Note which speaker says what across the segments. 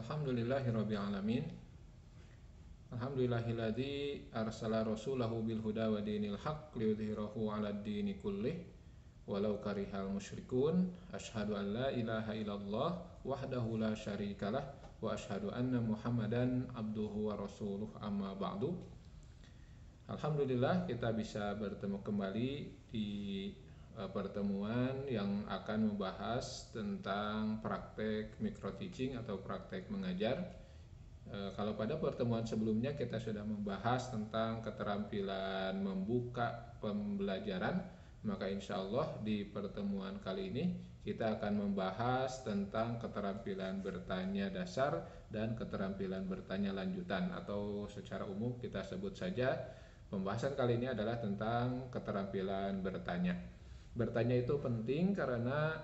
Speaker 1: Alhamdulillahirabbil alamin. Alhamdulillahilladzi arsala rasulahu bil huda wa dinil haqq liyudhhirahu 'alad dini kullih walau karihal musyrikun. Asyhadu an la ilaha illallah wahdahu la syarikalah wa asyhadu anna Muhammadan abduhu wa rasuluh, amma ba'du. Alhamdulillah kita bisa bertemu kembali di pertemuan yang akan membahas tentang praktek micro teaching atau praktek mengajar. Kalau pada pertemuan sebelumnya kita sudah membahas tentang keterampilan membuka pembelajaran, maka insya Allah di pertemuan kali ini kita akan membahas tentang keterampilan bertanya dasar dan keterampilan bertanya lanjutan, atau secara umum kita sebut saja pembahasan kali ini adalah tentang keterampilan bertanya. Bertanya itu penting karena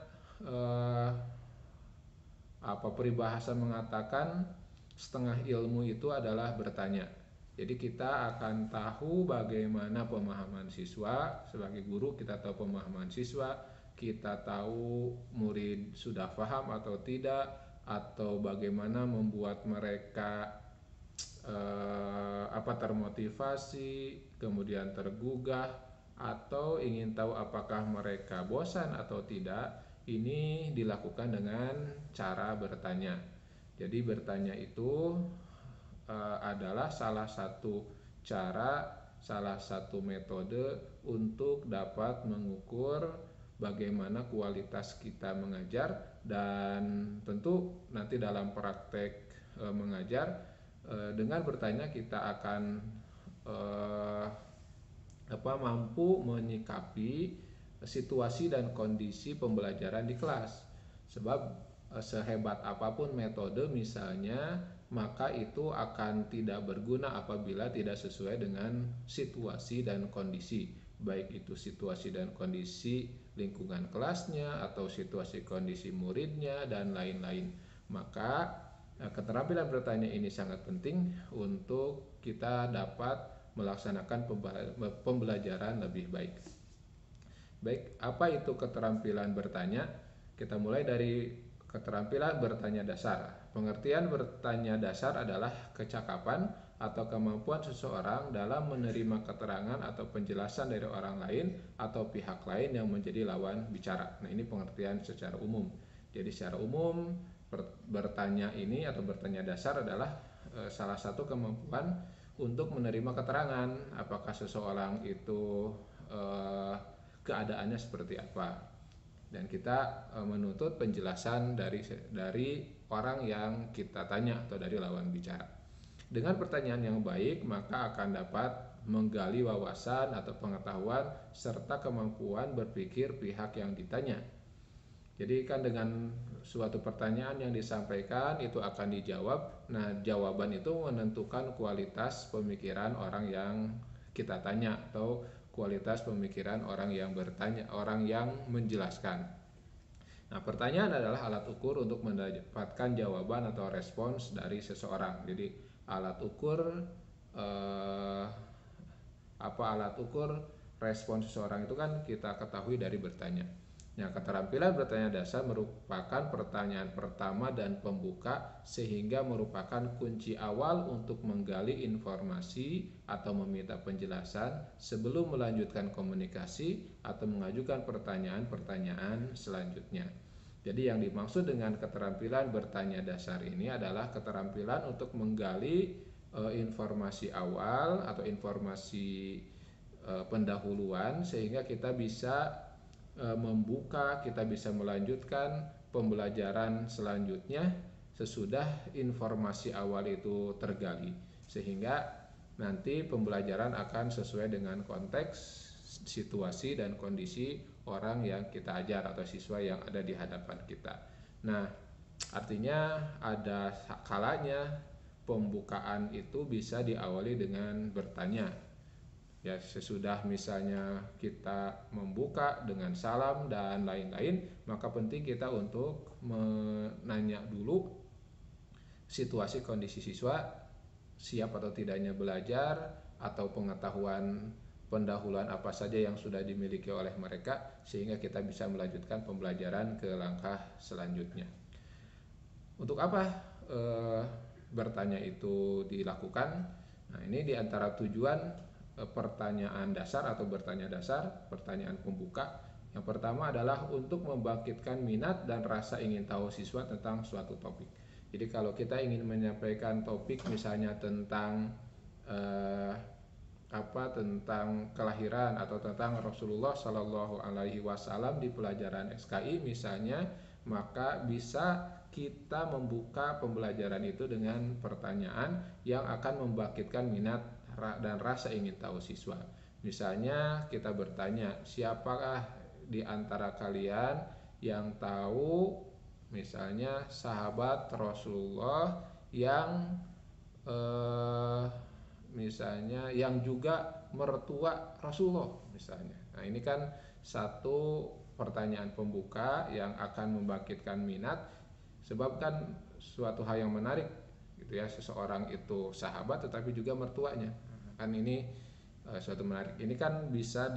Speaker 1: peribahasa mengatakan setengah ilmu itu adalah bertanya. Jadi kita akan tahu bagaimana pemahaman siswa. Sebagai guru kita tahu pemahaman siswa, kita tahu murid sudah paham atau tidak, atau bagaimana membuat mereka termotivasi, kemudian tergugah, atau ingin tahu apakah mereka bosan atau tidak. Ini dilakukan dengan cara bertanya. Jadi bertanya itu adalah salah satu cara, salah satu metode untuk dapat mengukur bagaimana kualitas kita mengajar. Dan tentu nanti dalam praktek mengajar, dengan bertanya kita akan mampu menyikapi situasi dan kondisi pembelajaran di kelas. Sebab sehebat apapun metode misalnya, maka itu akan tidak berguna apabila tidak sesuai dengan situasi dan kondisi, baik itu situasi dan kondisi lingkungan kelasnya atau situasi kondisi muridnya dan lain-lain. Maka keterampilan bertanya ini sangat penting untuk kita dapat melaksanakan pembelajaran lebih baik. Baik, apa itu keterampilan bertanya? Kita mulai dari keterampilan bertanya dasar. Pengertian bertanya dasar adalah kecakapan atau kemampuan seseorang dalam menerima keterangan atau penjelasan dari orang lain atau pihak lain yang menjadi lawan bicara. Nah, ini pengertian secara umum. Jadi secara umum bertanya ini atau bertanya dasar adalah salah satu kemampuan untuk menerima keterangan apakah seseorang itu keadaannya seperti apa. Dan kita menuntut penjelasan dari orang yang kita tanya atau dari lawan bicara. Dengan pertanyaan yang baik, maka akan dapat menggali wawasan atau pengetahuan serta kemampuan berpikir pihak yang ditanya. Jadi kan dengan suatu pertanyaan yang disampaikan itu akan dijawab. Nah, jawaban itu menentukan kualitas pemikiran orang yang kita tanya atau kualitas pemikiran orang yang bertanya, orang yang menjelaskan. Nah, pertanyaan adalah alat ukur untuk mendapatkan jawaban atau respons dari seseorang. Jadi alat ukur alat ukur respons seseorang itu kan kita ketahui dari bertanya. Nah, keterampilan bertanya dasar merupakan pertanyaan pertama dan pembuka, sehingga merupakan kunci awal untuk menggali informasi atau meminta penjelasan sebelum melanjutkan komunikasi atau mengajukan pertanyaan-pertanyaan selanjutnya. Jadi yang dimaksud dengan keterampilan bertanya dasar ini adalah keterampilan untuk menggali informasi awal atau informasi pendahuluan, sehingga kita bisa membuka, kita bisa melanjutkan pembelajaran selanjutnya sesudah informasi awal itu tergali, sehingga nanti pembelajaran akan sesuai dengan konteks, situasi dan kondisi orang yang kita ajar atau siswa yang ada di hadapan kita. Nah, artinya ada kalanya pembukaan itu bisa diawali dengan bertanya. Ya, sesudah misalnya kita membuka dengan salam dan lain-lain, maka penting kita untuk menanya dulu situasi kondisi siswa, siap atau tidaknya belajar, atau pengetahuan pendahuluan apa saja yang sudah dimiliki oleh mereka, sehingga kita bisa melanjutkan pembelajaran ke langkah selanjutnya. Untuk apa eh, bertanya itu dilakukan? Nah, ini diantara tujuan pertanyaan dasar atau bertanya dasar, pertanyaan pembuka. Yang pertama adalah untuk membangkitkan minat dan rasa ingin tahu siswa tentang suatu topik. Jadi kalau kita ingin menyampaikan topik misalnya tentang tentang kelahiran atau tentang Rasulullah Shallallahu Alaihi Wasallam di pelajaran SKI misalnya, maka bisa kita membuka pembelajaran itu dengan pertanyaan yang akan membangkitkan minat dan rasa ingin tahu siswa. Misalnya kita bertanya, siapakah di antara kalian yang tahu misalnya sahabat Rasulullah yang misalnya yang juga mertua Rasulullah misalnya. Nah, ini kan satu pertanyaan pembuka yang akan membangkitkan minat, sebab kan suatu hal yang menarik gitu ya, seseorang itu sahabat tetapi juga mertuanya. Kan ini suatu menarik. Ini kan bisa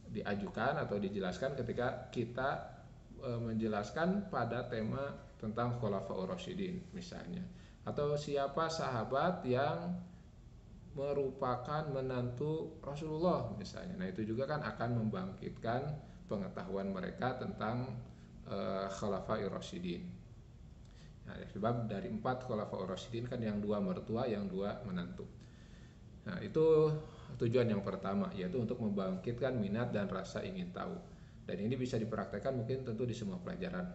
Speaker 1: diajukan atau dijelaskan ketika kita menjelaskan pada tema tentang Khulafaur Rasyidin misalnya, atau siapa sahabat yang merupakan menantu Rasulullah misalnya. Nah, itu juga kan akan membangkitkan pengetahuan mereka tentang Khulafaur Rasyidin. Nah, sebab dari 4 Khulafaur Rasyidin kan yang 2 mertua, yang 2 menantu. Nah, itu tujuan yang pertama, yaitu untuk membangkitkan minat dan rasa ingin tahu. Dan ini bisa dipraktekkan mungkin tentu di semua pelajaran.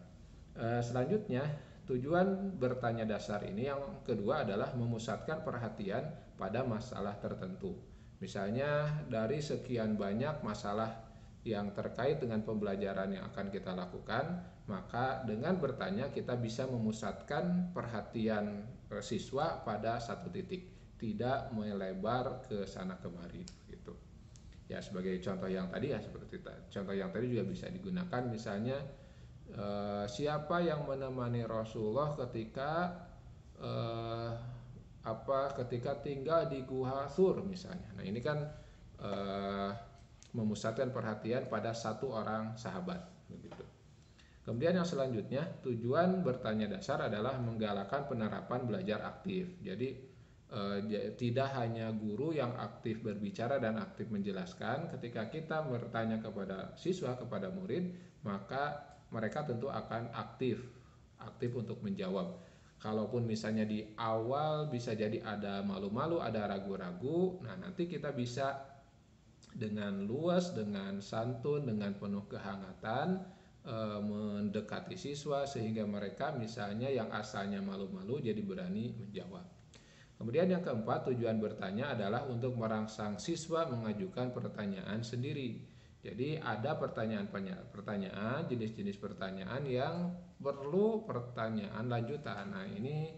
Speaker 1: Selanjutnya, tujuan bertanya dasar ini yang kedua adalah memusatkan perhatian pada masalah tertentu. Misalnya dari sekian banyak masalah yang terkait dengan pembelajaran yang akan kita lakukan, maka dengan bertanya kita bisa memusatkan perhatian siswa pada satu titik, tidak melebar ke sana kemari gitu. Ya, sebagai contoh yang tadi ya, seperti contoh yang tadi juga bisa digunakan misalnya siapa yang menemani Rasulullah ketika ketika tinggal di Gua Thur misalnya. Nah, ini kan memusatkan perhatian pada satu orang sahabat begitu. Kemudian yang selanjutnya, tujuan bertanya dasar adalah menggalakkan penerapan belajar aktif. Jadi tidak hanya guru yang aktif berbicara dan aktif menjelaskan. Ketika kita bertanya kepada siswa, kepada murid, maka mereka tentu akan aktif untuk menjawab. Kalaupun misalnya di awal bisa jadi ada malu-malu, ada ragu-ragu, nah nanti kita bisa dengan luas, dengan santun, dengan penuh kehangatan mendekati siswa sehingga mereka misalnya yang asalnya malu-malu jadi berani menjawab. Kemudian yang keempat, tujuan bertanya adalah untuk merangsang siswa mengajukan pertanyaan sendiri. Jadi ada pertanyaan, jenis-jenis pertanyaan yang perlu pertanyaan lanjutan. Nah, ini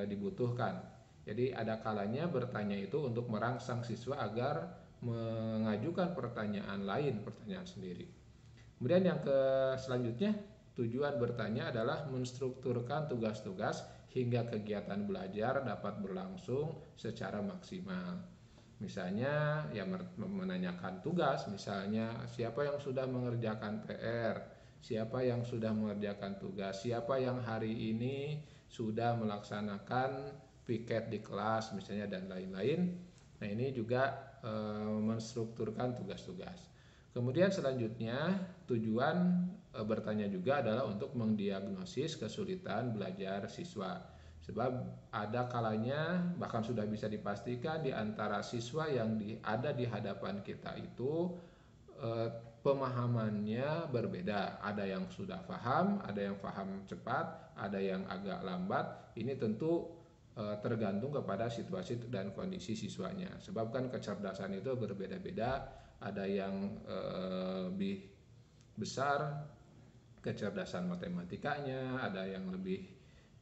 Speaker 1: dibutuhkan. Jadi ada kalanya bertanya itu untuk merangsang siswa agar mengajukan pertanyaan lain, pertanyaan sendiri. Kemudian yang selanjutnya, tujuan bertanya adalah menstrukturkan tugas-tugas hingga kegiatan belajar dapat berlangsung secara maksimal. Misalnya ya menanyakan tugas, misalnya siapa yang sudah mengerjakan PR, siapa yang sudah mengerjakan tugas, siapa yang hari ini sudah melaksanakan piket di kelas misalnya dan lain-lain. Nah, ini juga menstrukturkan tugas-tugas. Kemudian selanjutnya tujuan bertanya juga adalah untuk mendiagnosis kesulitan belajar siswa. Sebab ada kalanya bahkan sudah bisa dipastikan di antara siswa yang ada di hadapan kita itu pemahamannya berbeda. Ada yang sudah paham, ada yang paham cepat, ada yang agak lambat. Ini tentu tergantung kepada situasi dan kondisi siswanya. Sebab kan kecerdasan itu berbeda-beda. Ada yang lebih besar kecerdasan matematikanya, ada yang lebih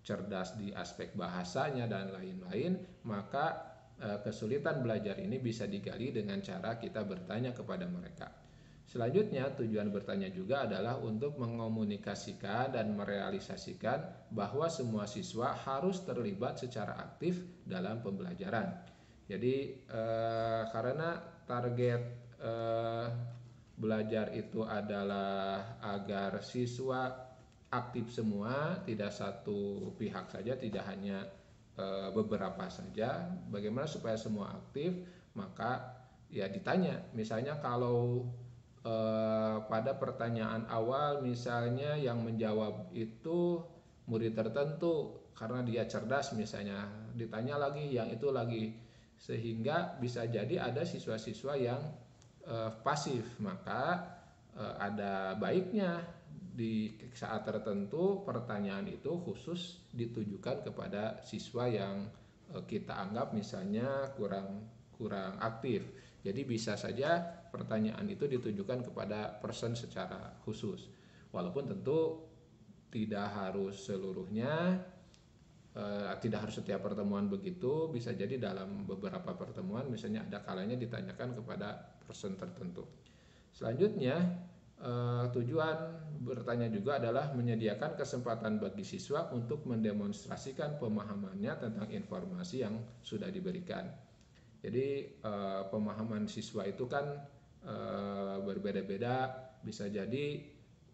Speaker 1: cerdas di aspek bahasanya dan lain-lain. Maka kesulitan belajar ini bisa digali dengan cara kita bertanya kepada mereka. Selanjutnya, tujuan bertanya juga adalah untuk mengomunikasikan dan merealisasikan bahwa semua siswa harus terlibat secara aktif dalam pembelajaran. Jadi karena target belajar itu adalah agar siswa aktif semua, tidak satu pihak saja, tidak hanya beberapa saja. Bagaimana supaya semua aktif? Maka ya ditanya. Misalnya kalau pada pertanyaan awal misalnya yang menjawab itu murid tertentu karena dia cerdas misalnya, ditanya lagi yang itu lagi, sehingga bisa jadi ada siswa-siswa yang pasif. Maka ada baiknya di saat tertentu pertanyaan itu khusus ditujukan kepada siswa yang kita anggap misalnya kurang aktif. Jadi bisa saja pertanyaan itu ditujukan kepada person secara khusus. Walaupun tentu tidak harus seluruhnya, tidak harus setiap pertemuan begitu. Bisa jadi dalam beberapa pertemuan misalnya ada kalanya ditanyakan kepada person tertentu. Selanjutnya, tujuan bertanya juga adalah menyediakan kesempatan bagi siswa untuk mendemonstrasikan pemahamannya tentang informasi yang sudah diberikan. Jadi pemahaman siswa itu kan berbeda-beda. Bisa jadi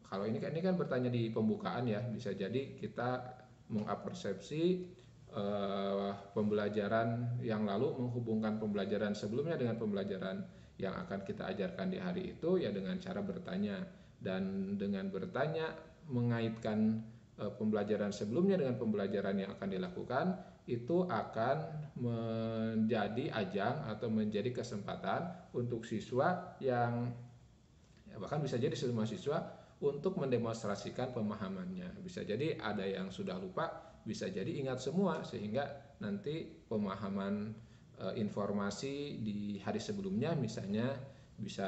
Speaker 1: kalau ini kan bertanya di pembukaan ya, bisa jadi kita mengapersepsi pembelajaran yang lalu, menghubungkan pembelajaran sebelumnya dengan pembelajaran yang akan kita ajarkan di hari itu ya dengan cara bertanya. Dan dengan bertanya mengaitkan pembelajaran sebelumnya dengan pembelajaran yang akan dilakukan, itu akan menjadi ajang atau menjadi kesempatan untuk siswa yang ya bahkan bisa jadi semua siswa untuk mendemonstrasikan pemahamannya. Bisa jadi ada yang sudah lupa, bisa jadi ingat semua, sehingga nanti pemahaman informasi di hari sebelumnya misalnya bisa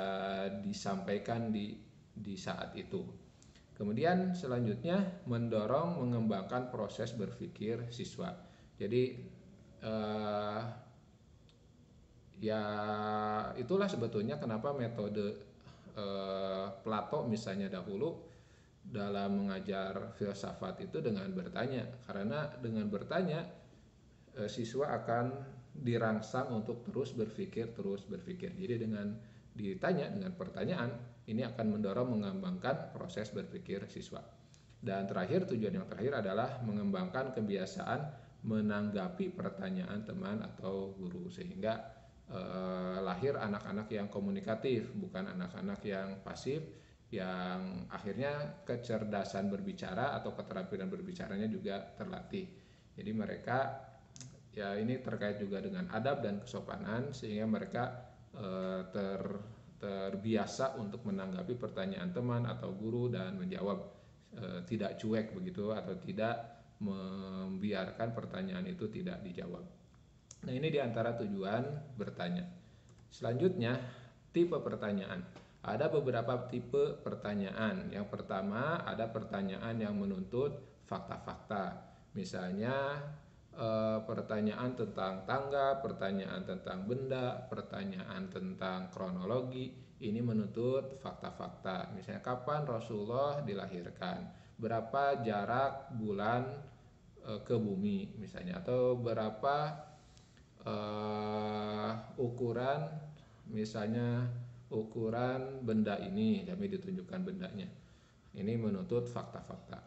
Speaker 1: disampaikan di saat itu. Kemudian selanjutnya mendorong mengembangkan proses berpikir siswa. Jadi ya itulah sebetulnya kenapa metode Plato misalnya dahulu dalam mengajar filsafat itu dengan bertanya. Karena dengan bertanya siswa akan dirangsang untuk terus berpikir. Jadi dengan ditanya, dengan pertanyaan ini akan mendorong mengembangkan proses berpikir siswa. Dan terakhir, tujuan yang terakhir adalah mengembangkan kebiasaan menanggapi pertanyaan teman atau guru, sehingga lahir anak-anak yang komunikatif, bukan anak-anak yang pasif, yang akhirnya kecerdasan berbicara atau keterampilan berbicaranya juga terlatih. Jadi mereka ya ini terkait juga dengan adab dan kesopanan, sehingga mereka terbiasa untuk menanggapi pertanyaan teman atau guru dan menjawab tidak cuek begitu, atau tidak membiarkan pertanyaan itu tidak dijawab. Nah, ini diantara tujuan bertanya. Selanjutnya, tipe pertanyaan. Ada beberapa tipe pertanyaan. Yang pertama, ada pertanyaan yang menuntut fakta-fakta. Misalnya pertanyaan tentang tangga, pertanyaan tentang benda, pertanyaan tentang kronologi. Ini menuntut fakta-fakta. Misalnya kapan Rasulullah dilahirkan, berapa jarak bulan ke bumi misalnya, atau berapa ukuran misalnya ukuran benda ini, kami ditunjukkan bendanya. Ini menuntut fakta-fakta.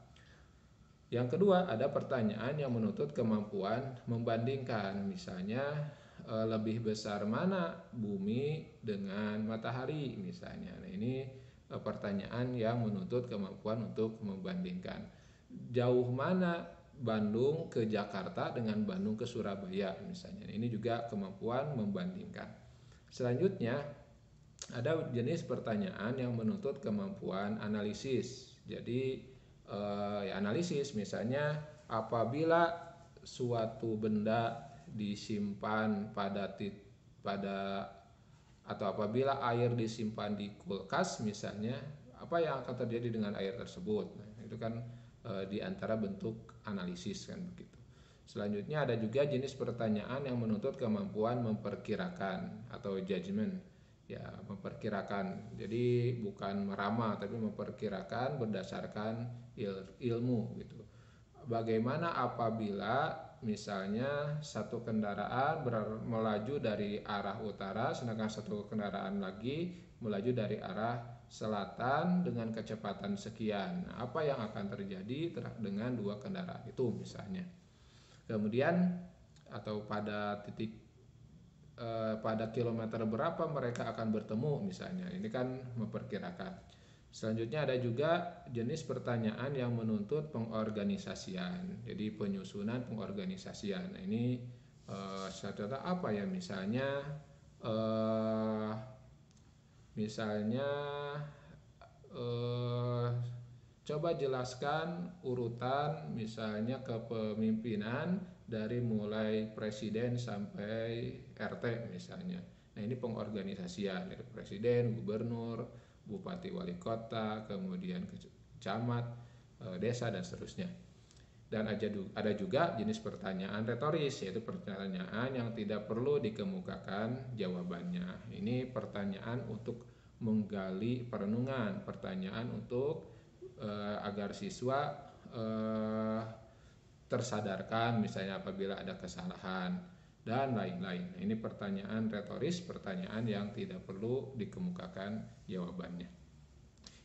Speaker 1: Yang kedua, ada pertanyaan yang menuntut kemampuan membandingkan. Misalnya lebih besar mana bumi dengan matahari misalnya. Nah, ini pertanyaan yang menuntut kemampuan untuk membandingkan. Jauh mana Bandung ke Jakarta dengan Bandung ke Surabaya misalnya. Ini juga kemampuan membandingkan. Selanjutnya, ada jenis pertanyaan yang menuntut kemampuan analisis. Jadi analisis misalnya apabila suatu benda disimpan atau apabila air disimpan di kulkas misalnya, apa yang akan terjadi dengan air tersebut. Nah, itu kan di antara bentuk analisis kan begitu. Selanjutnya ada juga jenis pertanyaan yang menuntut kemampuan memperkirakan atau judgment. Ya, memperkirakan. Jadi bukan meramal tapi memperkirakan berdasarkan ilmu gitu. Bagaimana apabila misalnya satu kendaraan melaju dari arah utara, sedangkan satu kendaraan lagi melaju dari arah selatan dengan kecepatan sekian. Nah, apa yang akan terjadi dengan dua kendaraan itu misalnya. Kemudian atau pada kilometer berapa mereka akan bertemu misalnya. Ini kan memperkirakan. Selanjutnya ada juga jenis pertanyaan yang menuntut pengorganisasian. Jadi penyusunan pengorganisasian. Nah, ini contoh apa ya, misalnya coba jelaskan urutan misalnya kepemimpinan dari mulai presiden sampai RT misalnya. Nah, ini pengorganisasian dari presiden, gubernur, bupati, wali kota, kemudian camat, desa dan seterusnya. Dan ada juga jenis pertanyaan retoris, yaitu pertanyaan yang tidak perlu dikemukakan jawabannya. Ini pertanyaan untuk menggali perenungan, pertanyaan untuk agar siswa tersadarkan misalnya apabila ada kesalahan dan lain-lain. Ini pertanyaan retoris, pertanyaan yang tidak perlu dikemukakan jawabannya.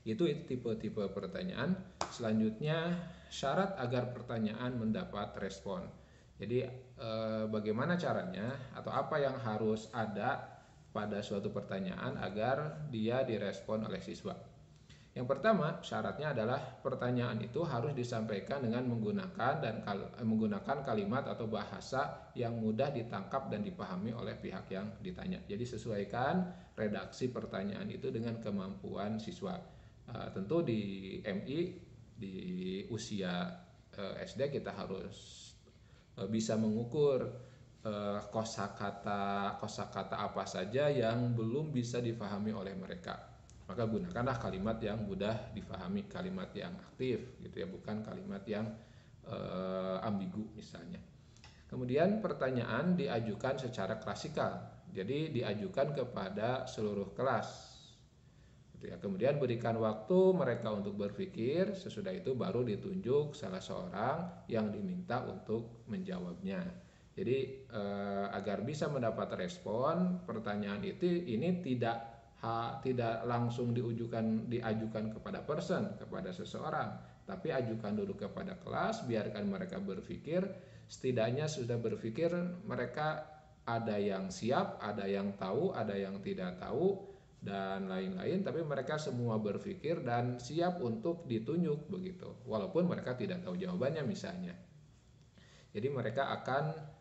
Speaker 1: Itu tipe-tipe pertanyaan. Selanjutnya, syarat agar pertanyaan mendapat respon. Jadi bagaimana caranya atau apa yang harus ada pada suatu pertanyaan agar dia direspon oleh siswa. Yang pertama, syaratnya adalah pertanyaan itu harus disampaikan dengan menggunakan kalimat atau bahasa yang mudah ditangkap dan dipahami oleh pihak yang ditanya. Jadi sesuaikan redaksi pertanyaan itu dengan kemampuan siswa. Tentu di MI di usia SD kita harus bisa mengukur kosakata apa saja yang belum bisa difahami oleh mereka. Maka gunakanlah kalimat yang mudah difahami, kalimat yang aktif gitu ya, bukan kalimat yang ambigu misalnya. Kemudian pertanyaan diajukan secara klasikal. Jadi diajukan kepada seluruh kelas. Gitu ya. Kemudian berikan waktu mereka untuk berpikir, sesudah itu baru ditunjuk salah seorang yang diminta untuk menjawabnya. Jadi agar bisa mendapat respon, pertanyaan ini tidak langsung diajukan kepada kepada seseorang, tapi ajukan dulu kepada kelas, biarkan mereka berpikir, setidaknya sudah berpikir mereka ada yang siap, ada yang tahu, ada yang tidak tahu dan lain-lain, tapi mereka semua berpikir dan siap untuk ditunjuk begitu, walaupun mereka tidak tahu jawabannya misalnya. Jadi mereka akan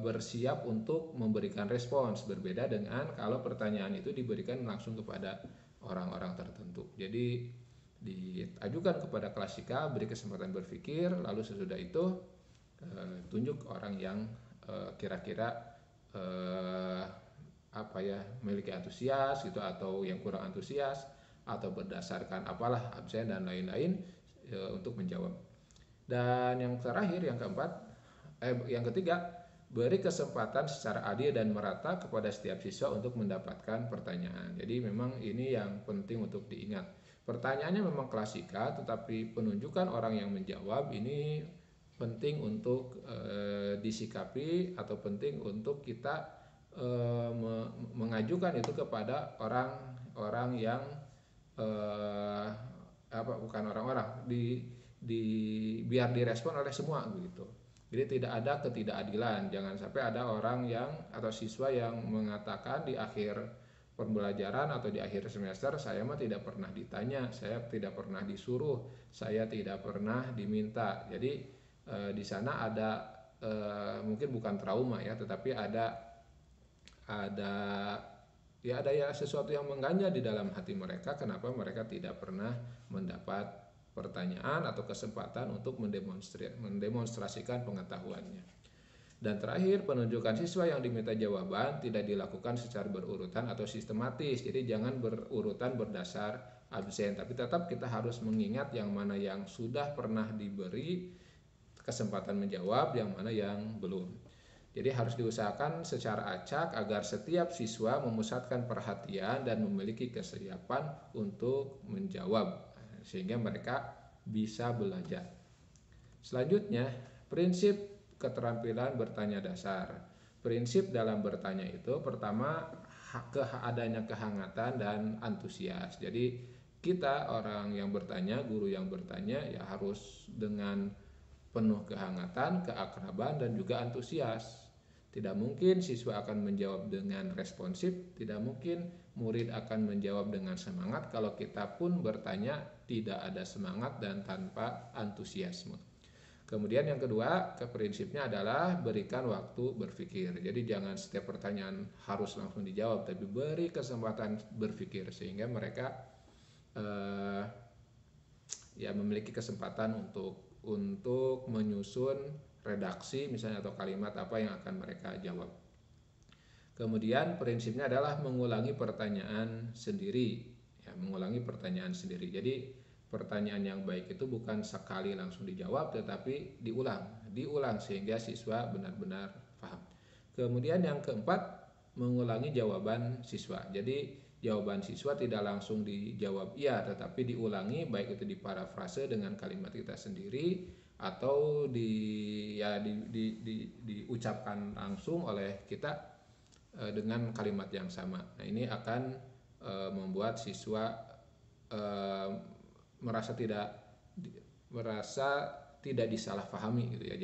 Speaker 1: bersiap untuk memberikan respons, berbeda dengan kalau pertanyaan itu diberikan langsung kepada orang-orang tertentu. Jadi diajukan kepada klasika, beri kesempatan berpikir, lalu sesudah itu tunjuk orang yang kira-kira memiliki antusias gitu, atau yang kurang antusias, atau berdasarkan apalah absen dan lain-lain untuk menjawab. Dan yang terakhir, yang ketiga, beri kesempatan secara adil dan merata kepada setiap siswa untuk mendapatkan pertanyaan. Jadi memang ini yang penting untuk diingat. Pertanyaannya memang klasika, tetapi penunjukan orang yang menjawab ini penting untuk disikapi, atau penting untuk kita mengajukan itu kepada orang-orang yang biar direspon oleh semua begitu. Jadi tidak ada ketidakadilan, jangan sampai ada orang atau siswa yang mengatakan di akhir pembelajaran atau di akhir semester, saya mah tidak pernah ditanya, saya tidak pernah disuruh, saya tidak pernah diminta. Jadi di sana ada mungkin bukan trauma ya, tetapi ada sesuatu yang mengganjal di dalam hati mereka, kenapa mereka tidak pernah mendapat pertanyaan atau kesempatan untuk mendemonstrasikan pengetahuannya. Dan terakhir, penunjukan siswa yang diminta jawaban tidak dilakukan secara berurutan atau sistematis. Jadi jangan berurutan berdasar absen, tapi tetap kita harus mengingat yang mana yang sudah pernah diberi kesempatan menjawab, yang mana yang belum. Jadi harus diusahakan secara acak agar setiap siswa memusatkan perhatian dan memiliki kesiapan untuk menjawab, sehingga mereka bisa belajar. Selanjutnya, prinsip keterampilan bertanya dasar. Prinsip dalam bertanya itu, pertama, adanya kehangatan dan antusias. Jadi kita orang yang bertanya, guru yang bertanya ya harus dengan penuh kehangatan, keakraban dan juga antusias. Tidak mungkin siswa akan menjawab dengan responsif, tidak mungkin murid akan menjawab dengan semangat kalau kita pun bertanya tidak ada semangat dan tanpa antusiasme. Kemudian yang kedua, prinsipnya adalah berikan waktu berpikir. Jadi jangan setiap pertanyaan harus langsung dijawab, tapi beri kesempatan berpikir sehingga mereka ya memiliki kesempatan untuk menyusun redaksi misalnya atau kalimat apa yang akan mereka jawab. Kemudian prinsipnya adalah mengulangi pertanyaan sendiri, ya, mengulangi pertanyaan sendiri. Jadi pertanyaan yang baik itu bukan sekali langsung dijawab, tetapi diulang sehingga siswa benar-benar paham. Kemudian yang keempat, mengulangi jawaban siswa. Jadi jawaban siswa tidak langsung dijawab iya, tetapi diulangi baik itu diparafrase dengan kalimat kita sendiri atau diucapkan langsung oleh kita dengan kalimat yang sama. Nah, ini akan membuat siswa merasa tidak disalahpahami gitu ya.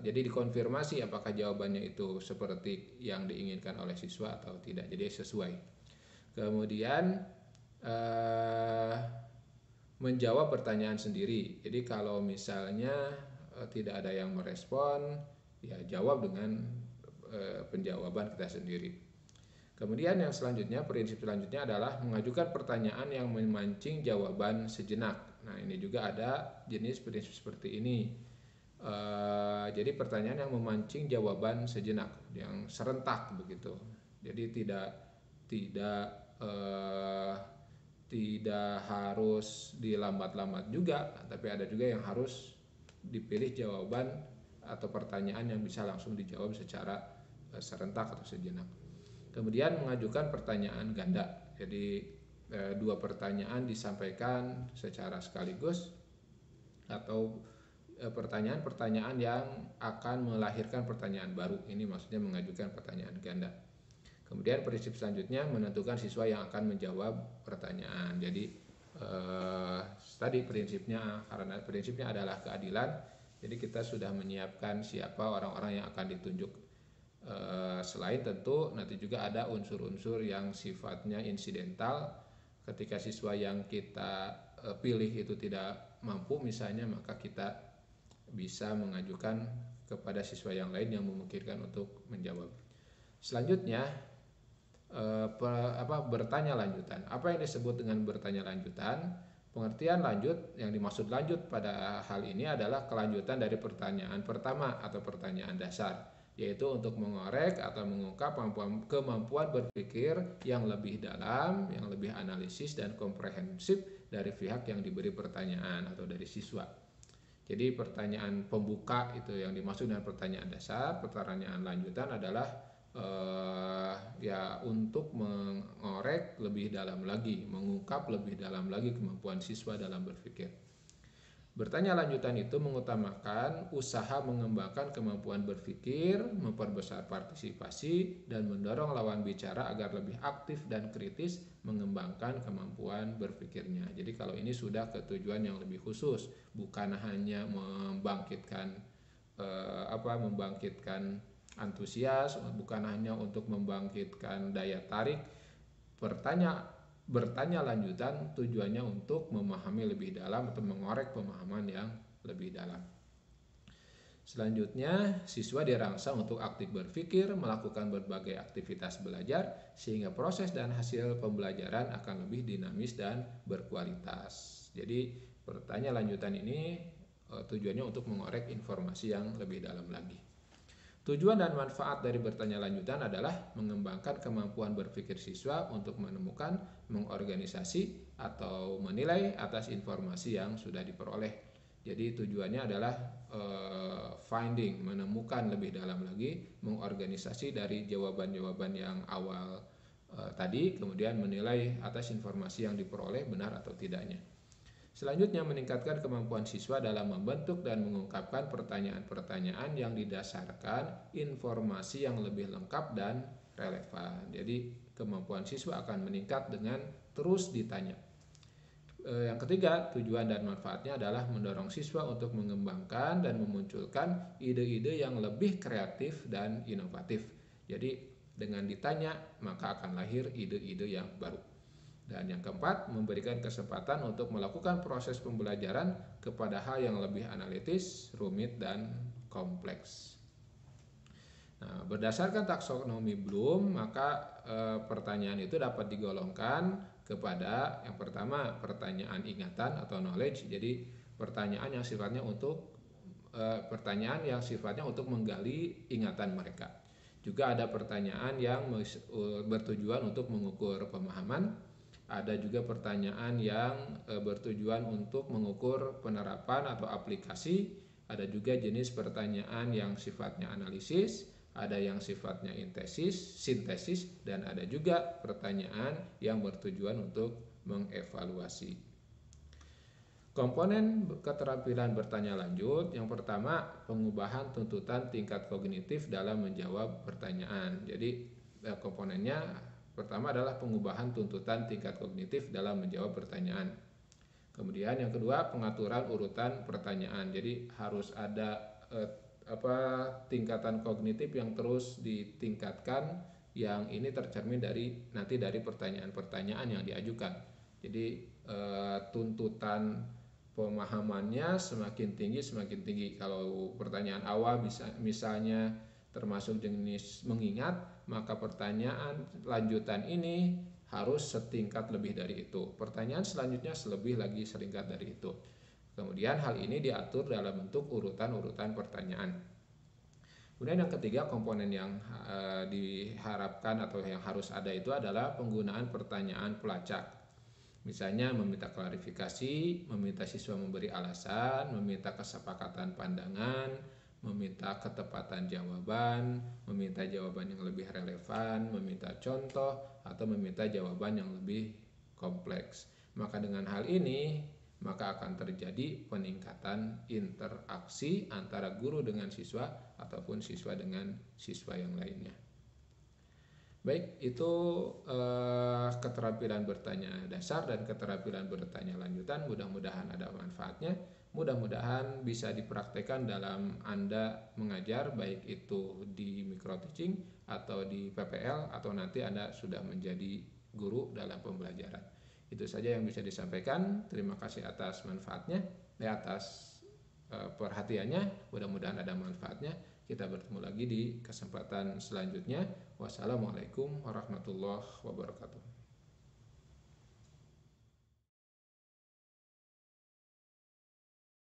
Speaker 1: Jadi dikonfirmasi apakah jawabannya itu seperti yang diinginkan oleh siswa atau tidak. Jadi sesuai. Kemudian menjawab pertanyaan sendiri. Jadi kalau misalnya tidak ada yang merespon, ya jawab dengan penjawaban kita sendiri. Kemudian yang selanjutnya, prinsip selanjutnya adalah mengajukan pertanyaan yang memancing jawaban sejenak. Nah, ini juga ada jenis prinsip seperti ini. Jadi pertanyaan yang memancing jawaban sejenak, yang serentak begitu. Jadi tidak harus dilambat-lambat juga, tapi ada juga yang harus dipilih jawaban atau pertanyaan yang bisa langsung dijawab secara serentak atau sejenak. Kemudian mengajukan pertanyaan ganda. Jadi dua pertanyaan disampaikan secara sekaligus atau pertanyaan-pertanyaan yang akan melahirkan pertanyaan baru. Ini maksudnya mengajukan pertanyaan ganda. Kemudian prinsip selanjutnya menentukan siswa yang akan menjawab pertanyaan. Jadi tadi prinsipnya, karena prinsipnya adalah keadilan, jadi kita sudah menyiapkan siapa orang-orang yang akan ditunjuk. Selain tentu nanti juga ada unsur-unsur yang sifatnya insidental. Ketika siswa yang kita pilih itu tidak mampu misalnya, maka kita bisa mengajukan kepada siswa yang lain yang memungkinkan untuk menjawab. Selanjutnya bertanya lanjutan. Apa yang disebut dengan bertanya lanjutan? Pengertian lanjut, yang dimaksud lanjut pada hal ini adalah kelanjutan dari pertanyaan pertama atau pertanyaan dasar, yaitu untuk mengorek atau mengungkap kemampuan berpikir yang lebih dalam, yang lebih analisis dan komprehensif dari pihak yang diberi pertanyaan atau dari siswa. Jadi pertanyaan pembuka itu yang dimaksud dengan pertanyaan dasar. Pertanyaan lanjutan adalah ya untuk mengorek lebih dalam lagi, mengungkap lebih dalam lagi kemampuan siswa dalam berpikir. Bertanya lanjutan itu mengutamakan usaha mengembangkan kemampuan berpikir, memperbesar partisipasi, dan mendorong lawan bicara agar lebih aktif dan kritis mengembangkan kemampuan berpikirnya. Jadi kalau ini sudah ke tujuan yang lebih khusus, bukan hanya membangkitkan antusias, bukan hanya untuk membangkitkan daya tarik. Bertanya lanjutan tujuannya untuk memahami lebih dalam atau mengorek pemahaman yang lebih dalam. Selanjutnya, siswa dirangsang untuk aktif berpikir, melakukan berbagai aktivitas belajar, sehingga proses dan hasil pembelajaran akan lebih dinamis dan berkualitas. Jadi, bertanya lanjutan ini tujuannya untuk mengorek informasi yang lebih dalam lagi. Tujuan dan manfaat dari bertanya lanjutan adalah mengembangkan kemampuan berpikir siswa untuk menemukan, mengorganisasi, atau menilai atas informasi yang sudah diperoleh. Jadi tujuannya adalah finding, menemukan lebih dalam lagi, mengorganisasi dari jawaban-jawaban yang awal tadi, kemudian menilai atas informasi yang diperoleh benar atau tidaknya. Selanjutnya, meningkatkan kemampuan siswa dalam membentuk dan mengungkapkan pertanyaan-pertanyaan yang didasarkan informasi yang lebih lengkap dan relevan. Jadi kemampuan siswa akan meningkat dengan terus ditanya. Yang ketiga, tujuan dan manfaatnya adalah mendorong siswa untuk mengembangkan dan memunculkan ide-ide yang lebih kreatif dan inovatif. Jadi dengan ditanya maka akan lahir ide-ide yang baru. Dan yang keempat, memberikan kesempatan untuk melakukan proses pembelajaran kepada hal yang lebih analitis, rumit, dan kompleks. Nah, berdasarkan taksonomi Bloom, maka pertanyaan itu dapat digolongkan kepada yang pertama pertanyaan ingatan atau knowledge. Jadi pertanyaan yang sifatnya untuk menggali ingatan mereka. Juga ada pertanyaan yang bertujuan untuk mengukur pemahaman. Ada juga pertanyaan yang bertujuan untuk mengukur penerapan atau aplikasi. Ada juga jenis pertanyaan yang sifatnya analisis, ada yang sifatnya sintesis, dan ada juga pertanyaan yang bertujuan untuk mengevaluasi. Komponen keterampilan bertanya lanjut, yang pertama pengubahan tuntutan tingkat kognitif dalam menjawab pertanyaan. Jadi komponennya pertama adalah pengubahan tuntutan tingkat kognitif dalam menjawab pertanyaan. Kemudian yang kedua pengaturan urutan pertanyaan. Jadi harus ada tingkatan kognitif yang terus ditingkatkan, yang ini tercermin dari pertanyaan-pertanyaan yang diajukan. Jadi tuntutan pemahamannya semakin tinggi. Kalau pertanyaan awal misalnya termasuk jenis mengingat, maka pertanyaan lanjutan ini harus setingkat lebih dari itu. Pertanyaan selanjutnya selebih lagi setingkat dari itu. Kemudian hal ini diatur dalam bentuk urutan-urutan pertanyaan. Kemudian yang ketiga, komponen yang diharapkan atau yang harus ada itu adalah penggunaan pertanyaan pelacak. Misalnya meminta klarifikasi, meminta siswa memberi alasan, meminta kesepakatan pandangan, meminta ketepatan jawaban, meminta jawaban yang lebih relevan, meminta contoh, atau meminta jawaban yang lebih kompleks. Maka dengan hal ini, maka akan terjadi peningkatan interaksi antara guru dengan siswa ataupun siswa dengan siswa yang lainnya. Baik, itu keterampilan bertanya dasar dan keterampilan bertanya lanjutan. Mudah-mudahan ada manfaatnya. Mudah-mudahan bisa dipraktekkan dalam Anda mengajar, baik itu di micro teaching atau di PPL, atau nanti Anda sudah menjadi guru dalam pembelajaran. Itu saja yang bisa disampaikan. Terima kasih atas manfaatnya, atas perhatiannya. Mudah-mudahan ada manfaatnya. Kita bertemu lagi di kesempatan selanjutnya. Wassalamualaikum warahmatullahi wabarakatuh.